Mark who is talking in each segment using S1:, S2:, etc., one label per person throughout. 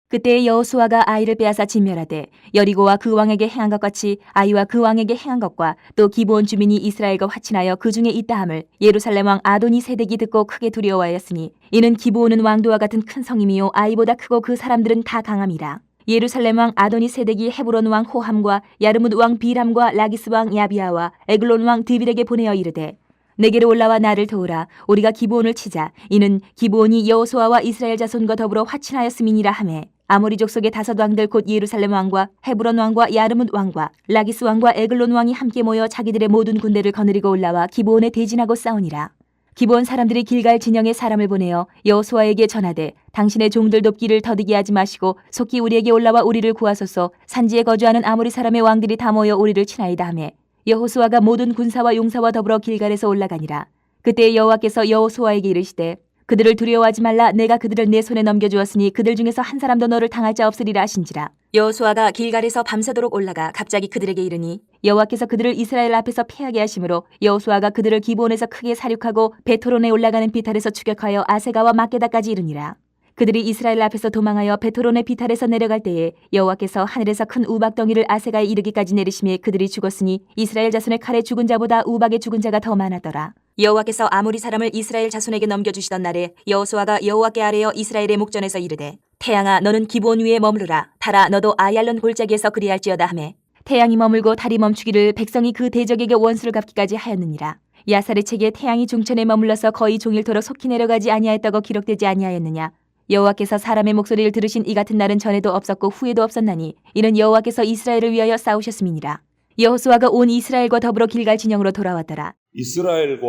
S1: 그때 여호수아가 아이를 빼앗아 진멸하되 여리고와 그 왕에게 행한 것 같이 아이와 그 왕에게 행한 것과 또 기브온 주민이 이스라엘과 화친하여 그 중에 있다함을 예루살렘 왕 아도니 세덱이 듣고 크게 두려워하였으니 이는 기브온은 왕도와 같은 큰 성임이요 아이보다 크고 그 사람들은 다 강함이라. 예루살렘 왕 아도니 세덱이 헤브론 왕 호함과 야르뭇 왕 비람과 라기스 왕 야비아와 에글론 왕 드빌에게 보내어 이르되 내게로 올라와 나를 도우라. 우리가 기브온을 치자. 이는 기브온이 여호수아와 이스라엘 자손과 더불어 화친하였음이니라 하매 아모리 족속의 5 왕들 곧 예루살렘 왕과 헤브론 왕과 야르뭇 왕과 라기스 왕과 에글론 왕이 함께 모여 자기들의 모든 군대를 거느리고 올라와 기브온에 대진하고 싸우니라. 기브온 사람들이 길갈 진영에 사람을 보내어 여호수아에게 전하되 당신의 종들 돕기를 더디게 하지 마시고 속히 우리에게 올라와 우리를 구하소서. 산지에 거주하는 아모리 사람의 왕들이 다 모여 우리를 치나이다 하매 여호수아가 모든 군사와 용사와 더불어 길갈에서 올라가니라. 그때 여호와께서 여호수아에게 이르시되 그들을 두려워하지 말라. 내가 그들을 내 손에 넘겨주었으니 그들 중에서 한 사람도 너를 당할 자 없으리라 하신지라. 여호수아가 길갈에서 밤새도록 올라가 갑자기 그들에게 이르니 여호와께서 그들을 이스라엘 앞에서 패하게 하심으로 여호수아가 그들을 기브온에서 크게 사륙하고 베토론에 올라가는 비탈에서 추격하여 아세가와 막게다까지 이르니라. 그들이 이스라엘 앞에서 도망하여 베토론의 비탈에서 내려갈 때에 여호와께서 하늘에서 큰 우박덩이를 아세가에 이르기까지 내리심에 그들이 죽었으니 이스라엘 자손의 칼에 죽은 자보다 우박에 죽은 자가 더 많았더라. 여호와께서 아모리 사람을 이스라엘 자손에게 넘겨주시던 날에 여호수아가 여호와께 아뢰어 이스라엘의 목전에서 이르되 태양아 너는 기브온 위에 머무르라. 달아 너도 아얄론 골짜기에서 그리할지어다 하매 태양이 머물고 달이 멈추기를 백성이 그 대적에게 원수를 갚기까지 하였느니라. 야살의 책에 태양이 중천에 머물러서 거의 종일토록 속히 내려가지 아니하였다고 기록되지 아니하였느냐. 여호와께서 사람의 목소리를 들으신 이 같은 날은 전에도 없었고 후에도 없었나니 이는 여호와께서 이스라엘을 위하여 싸우셨음이니라. 여호수아가 온 이스라엘과 더불어 길갈 진영으로 돌아왔더라.
S2: 이스라엘과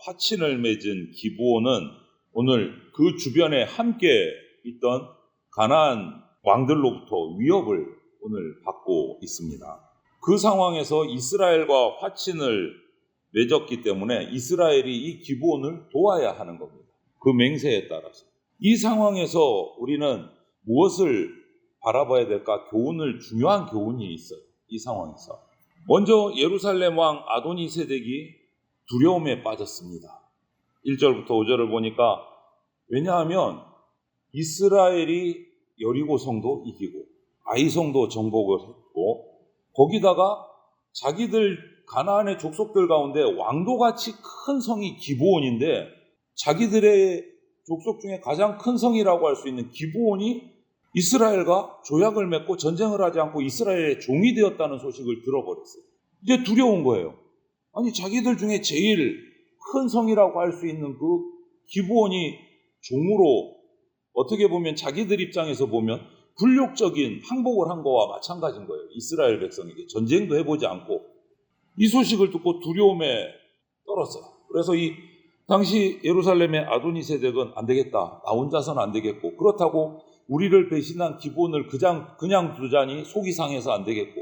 S2: 화친을 맺은 기브온은 오늘 그 주변에 함께 있던 가나안 왕들로부터 위협을 오늘 받고 있습니다. 그 상황에서 이스라엘과 화친을 맺었기 때문에 이스라엘이 이 기브온을 도와야 하는 겁니다. 그 맹세에 따라서. 이 상황에서 우리는 무엇을 바라봐야 될까? 중요한 교훈이 있어요. 이 상황에서. 먼저 예루살렘 왕 아도니 세덱이 두려움에 빠졌습니다. 1절부터 5절을 보니까 왜냐하면 이스라엘이 여리고 성도 이기고 아이 성도 정복을 했고 거기다가 자기들 가나안의 족속들 가운데 왕도같이 큰 성이 기브온인데 자기들의 족속 중에 가장 큰 성이라고 할 수 있는 기브온이 이스라엘과 조약을 맺고 전쟁을 하지 않고 이스라엘의 종이 되었다는 소식을 들어버렸어요. 이제 두려운 거예요. 아니 자기들 중에 제일 큰 성이라고 할 수 있는 그 기브온이 종으로 어떻게 보면 자기들 입장에서 보면 불욕적인 항복을 한 거와 마찬가지인 거예요. 이스라엘 백성에게 전쟁도 해보지 않고 이 소식을 듣고 두려움에 떨었어요. 그래서 이 당시 예루살렘의 아도니 세덱은 안 되겠다. 나 혼자서는 안 되겠고 그렇다고 우리를 배신한 기브온을 그냥 두자니 속이 상해서 안 되겠고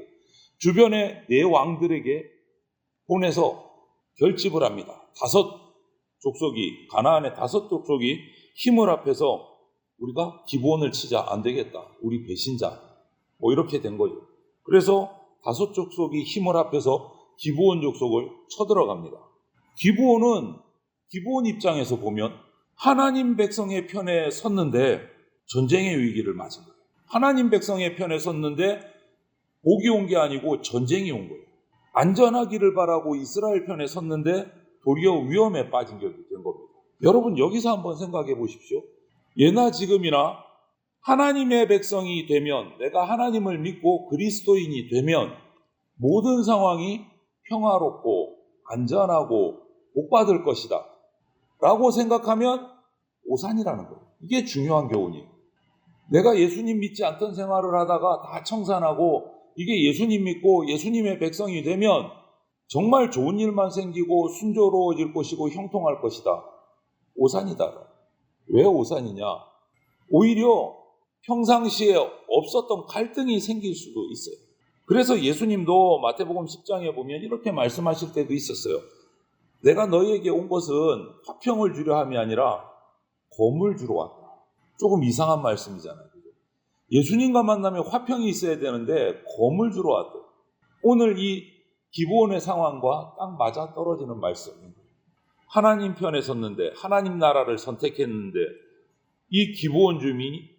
S2: 주변의 네 왕들에게 보내서 결집을 합니다. 5 족속이 가나안의 5 족속이 힘을 합해서 우리가 기브온을 치자. 안 되겠다. 우리 배신자. 이렇게 된 거죠. 그래서 5 족속이 힘을 합해서 기브온 족속을 쳐들어갑니다. 기브온 입장에서 보면 하나님 백성의 편에 섰는데 전쟁의 위기를 맞은 거예요. 하나님 백성의 편에 섰는데 복이 온 게 아니고 전쟁이 온 거예요. 안전하기를 바라고 이스라엘 편에 섰는데 도리어 위험에 빠진 게 된 겁니다. 여러분 여기서 한번 생각해 보십시오. 예나 지금이나 하나님의 백성이 되면 내가 하나님을 믿고 그리스도인이 되면 모든 상황이 평화롭고 안전하고 복받을 것이다 라고 생각하면 오산이라는 거예요. 이게 중요한 교훈이에요. 내가 예수님 믿지 않던 생활을 하다가 다 청산하고 이게 예수님 믿고 예수님의 백성이 되면 정말 좋은 일만 생기고 순조로워질 것이고 형통할 것이다. 오산이다. 왜 오산이냐? 오히려 평상시에 없었던 갈등이 생길 수도 있어요. 그래서 예수님도 마태복음 10장에 보면 이렇게 말씀하실 때도 있었어요. 내가 너희에게 온 것은 화평을 주려 함이 아니라 검을 주러 왔다. 조금 이상한 말씀이잖아요. 예수님과 만나면 화평이 있어야 되는데 검을 주러 왔다. 오늘 이 기브온의 상황과 딱 맞아 떨어지는 말씀입니다. 하나님 편에 섰는데 하나님 나라를 선택했는데 이 기브온 주민이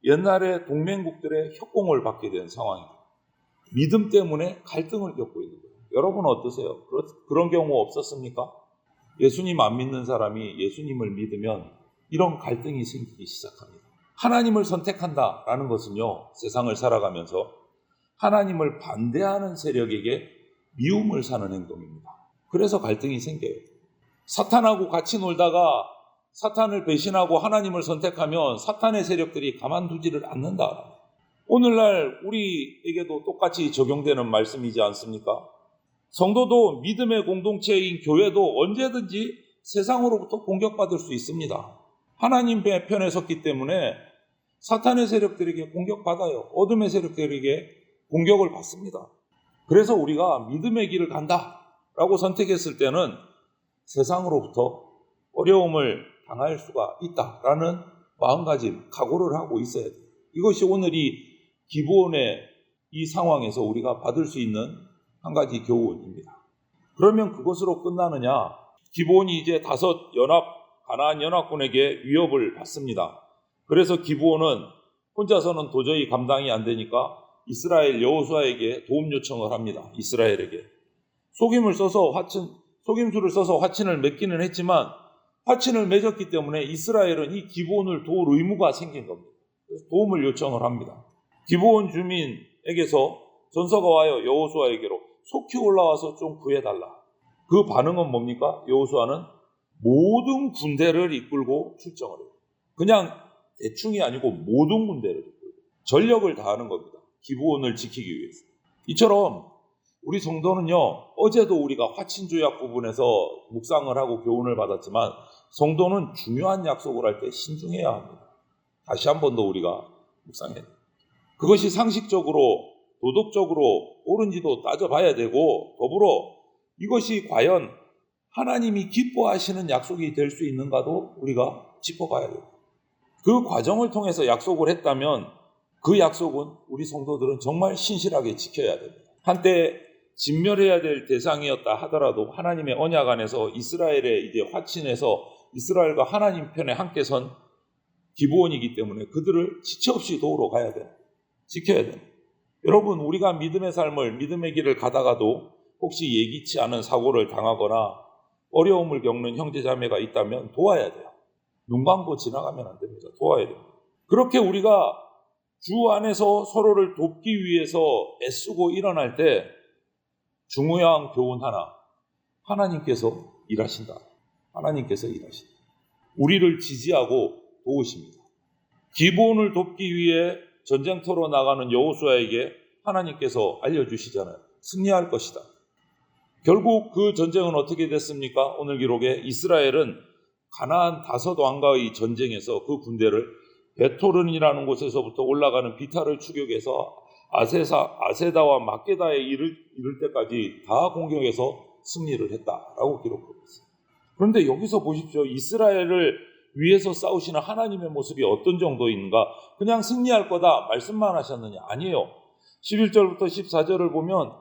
S2: 옛날에 동맹국들의 협공을 받게 된 상황입니다. 믿음 때문에 갈등을 겪고 있는 거예요. 여러분 어떠세요? 그런 경우 없었습니까? 예수님 안 믿는 사람이 예수님을 믿으면 이런 갈등이 생기기 시작합니다. 하나님을 선택한다라는 것은요, 세상을 살아가면서 하나님을 반대하는 세력에게 미움을 사는 행동입니다. 그래서 갈등이 생겨요. 사탄하고 같이 놀다가 사탄을 배신하고 하나님을 선택하면 사탄의 세력들이 가만두지를 않는다. 오늘날 우리에게도 똑같이 적용되는 말씀이지 않습니까? 성도도 믿음의 공동체인 교회도 언제든지 세상으로부터 공격받을 수 있습니다. 하나님의 편에 섰기 때문에 사탄의 세력들에게 공격받아요. 어둠의 세력들에게 공격을 받습니다. 그래서 우리가 믿음의 길을 간다라고 선택했을 때는 세상으로부터 어려움을 당할 수가 있다라는 마음가짐, 각오를 하고 있어야 돼요. 이것이 오늘 이 기브온의 이 상황에서 우리가 받을 수 있는 한 가지 교훈입니다. 그러면 그것으로 끝나느냐? 기브온이 이제 가나안 연합군에게 위협을 받습니다. 그래서 기브온은 혼자서는 도저히 감당이 안 되니까 이스라엘 여호수아에게 도움 요청을 합니다. 이스라엘에게. 속임수를 써서 화친을 맺기는 했지만 화친을 맺었기 때문에 이스라엘은 이 기브온을 도울 의무가 생긴 겁니다. 그래서 도움을 요청을 합니다. 기브온 주민에게서 전서가 와요. 여호수아에게로 속히 올라와서 좀 구해달라. 그 반응은 뭡니까? 여호수아는 모든 군대를 이끌고 출정을 해요. 그냥 대충이 아니고 모든 군대를 이끌고 전력을 다하는 겁니다. 기브온을 지키기 위해서. 이처럼 우리 성도는요, 어제도 우리가 화친조약 부분에서 묵상을 하고 교훈을 받았지만 성도는 중요한 약속을 할 때 신중해야 합니다. 다시 한 번 더 우리가 묵상해야 돼요. 그것이 상식적으로 도덕적으로 옳은지도 따져봐야 되고, 더불어 이것이 과연 하나님이 기뻐하시는 약속이 될 수 있는가도 우리가 짚어봐야 돼요. 그 과정을 통해서 약속을 했다면 그 약속은 우리 성도들은 정말 신실하게 지켜야 됩니다. 한때 진멸해야 될 대상이었다 하더라도 하나님의 언약 안에서 이스라엘의 이제 화친에서 이스라엘과 하나님 편에 함께 선 기브온이기 때문에 그들을 지체 없이 도우러 가야 돼요. 지켜야 돼요. 여러분, 우리가 믿음의 삶을, 믿음의 길을 가다가도 혹시 예기치 않은 사고를 당하거나 어려움을 겪는 형제자매가 있다면 도와야 돼요. 눈 감고 지나가면 안 됩니다. 도와야 돼요. 그렇게 우리가 주 안에서 서로를 돕기 위해서 애쓰고 일어날 때 중요한 교훈 하나, 하나님께서 일하신다. 하나님께서 일하신다. 우리를 지지하고 도우십니다. 기브온을 돕기 위해 전쟁터로 나가는 여호수아에게 하나님께서 알려주시잖아요. 승리할 것이다. 결국 그 전쟁은 어떻게 됐습니까? 오늘 기록에 이스라엘은 가나안 5왕가의 전쟁에서 그 군대를 베토른이라는 곳에서부터 올라가는 비탈을 추격해서 아세다와 막게다에 이를 때까지 다 공격해서 승리를 했다라고 기록하고 있어요. 그런데 여기서 보십시오. 이스라엘을 위해서 싸우시는 하나님의 모습이 어떤 정도인가? 그냥 승리할 거다 말씀만 하셨느냐? 아니에요. 11절부터 14절을 보면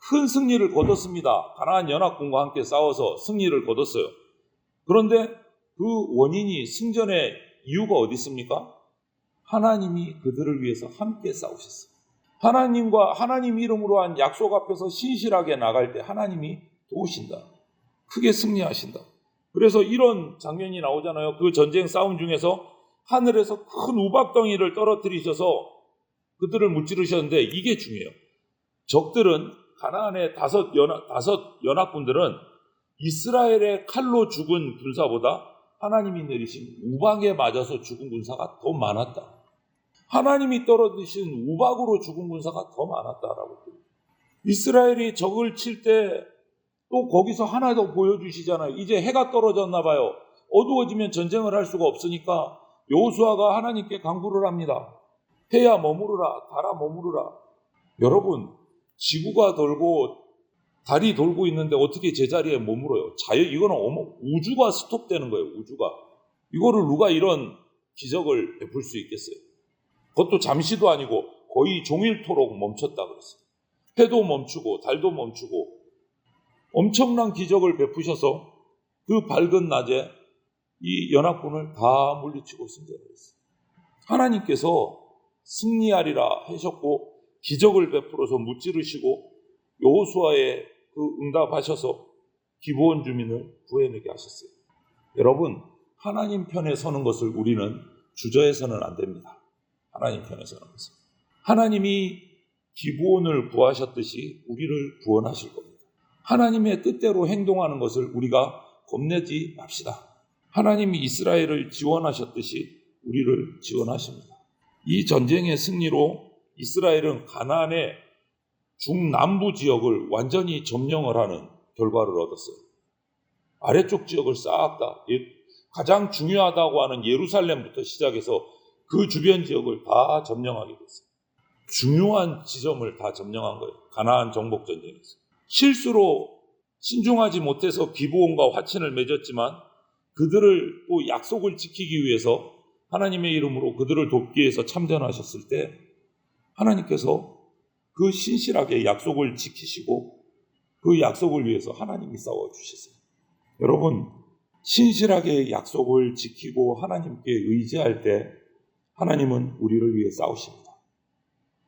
S2: 큰 승리를 거뒀습니다. 가나안 연합군과 함께 싸워서 승리를 거뒀어요. 그런데 그 원인이, 승전의 이유가 어디 있습니까? 하나님이 그들을 위해서 함께 싸우셨어요. 하나님과 하나님 이름으로 한 약속 앞에서 신실하게 나갈 때 하나님이 도우신다. 크게 승리하신다. 그래서 이런 장면이 나오잖아요. 그 전쟁 싸움 중에서 하늘에서 큰 우박덩이를 떨어뜨리셔서 그들을 무찌르셨는데 이게 중요해요. 적들은 가나안의 5 연합군들은 이스라엘의 칼로 죽은 군사보다 하나님이 내리신 우박에 맞아서 죽은 군사가 더 많았다. 하나님이 떨어뜨리신 우박으로 죽은 군사가 더 많았다라고. 이스라엘이 적을 칠 때 또 거기서 하나 더 보여주시잖아요. 이제 해가 떨어졌나 봐요. 어두워지면 전쟁을 할 수가 없으니까 여호수아가 하나님께 간구를 합니다. 해야 머무르라, 달아 머무르라. 여러분, 지구가 돌고 달이 돌고 있는데 어떻게 제자리에 머물어요? 이거는 우주가 스톱되는 거예요. 우주가. 이거를 누가 이런 기적을 베풀 수 있겠어요? 그것도 잠시도 아니고 거의 종일토록 멈췄다 그랬어요. 해도 멈추고 달도 멈추고 엄청난 기적을 베푸셔서 그 밝은 낮에 이 연합군을 다 물리치고 승리했어요. 하나님께서 승리하리라 하셨고 기적을 베풀어서 무찌르시고 여호수아에 그 응답하셔서 기브온 주민을 구해내게 하셨어요. 여러분, 하나님 편에 서는 것을 우리는 주저해서는 안 됩니다. 하나님 편에 서는 것을. 하나님이 기브온을 구하셨듯이 우리를 구원하실 겁니다. 하나님의 뜻대로 행동하는 것을 우리가 겁내지 맙시다. 하나님이 이스라엘을 지원하셨듯이 우리를 지원하십니다. 이 전쟁의 승리로 이스라엘은 가나안의 중남부 지역을 완전히 점령을 하는 결과를 얻었어요. 아래쪽 지역을 싹 다 가장 중요하다고 하는 예루살렘부터 시작해서 그 주변 지역을 다 점령하게 됐어요. 중요한 지점을 다 점령한 거예요. 가나안 정복 전쟁에서. 실수로 신중하지 못해서 기브온과 화친을 맺었지만 그들을 또 약속을 지키기 위해서 하나님의 이름으로 그들을 돕기 위해서 참전하셨을 때 하나님께서 그 신실하게 약속을 지키시고 그 약속을 위해서 하나님이 싸워주셨어요. 여러분, 신실하게 약속을 지키고 하나님께 의지할 때 하나님은 우리를 위해 싸우십니다.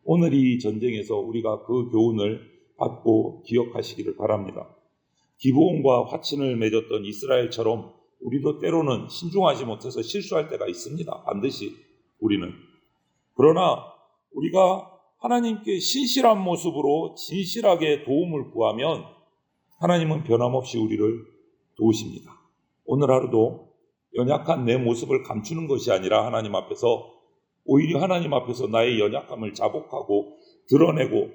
S2: 오늘 이 전쟁에서 우리가 그 교훈을 받고 기억하시기를 바랍니다. 기브온과 화친을 맺었던 이스라엘처럼 우리도 때로는 신중하지 못해서 실수할 때가 있습니다. 반드시 우리는. 그러나 우리가 하나님께 신실한 모습으로 진실하게 도움을 구하면 하나님은 변함없이 우리를 도우십니다. 오늘 하루도 연약한 내 모습을 감추는 것이 아니라 하나님 앞에서 오히려 하나님 앞에서 나의 연약함을 자복하고 드러내고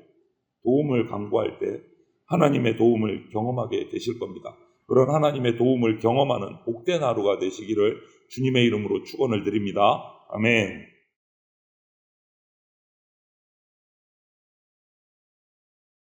S2: 도움을 간구할 때 하나님의 도움을 경험하게 되실 겁니다. 그런 하나님의 도움을 경험하는 복된 하루가 되시기를 주님의 이름으로 축원을 드립니다. 아멘.